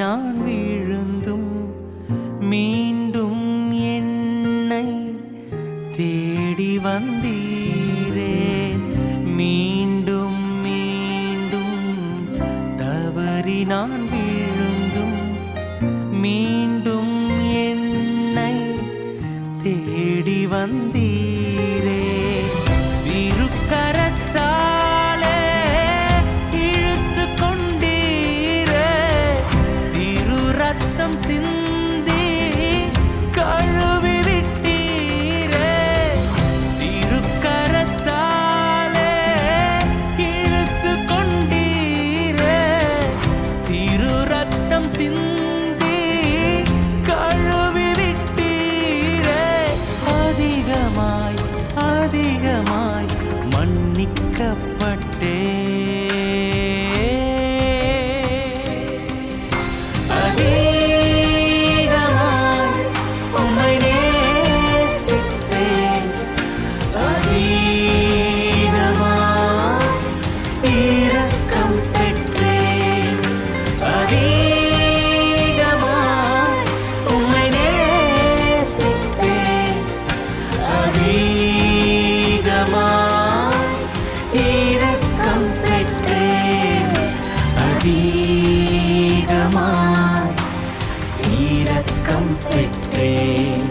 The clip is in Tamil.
நான் விழுந்தும் மீண்டும் என்னை தேடி வந்தீரே. மீண்டும் மீண்டும் தவறி நான் விழுந்தும் மீண்டும் என்னை தேடி வந்தீரே. திருக்கரத்தாலே இழுத்து கொண்டீரே. திரு ரத்தம் சிந்தி கழுவி விட்டீரே. திருக்கரத்தாலே இழுத்து கொண்டீரே. திரு ரத்தம் சிந்தி கழுவி விட்டீரே. அதிகமாய் அதிகமாய் மன்னிக்கப்பட்டே. அதிகமாய் உம்மை நேசிப்பேன். அதிகமாய் இரக்கம் பெற்றேன். அதிகமாய் உம்மை நேசிப்பேன். அதிகமாய் இரக்கம் பெற்றேன். அதிகமாய் இரக்கம் பெற்றேன்.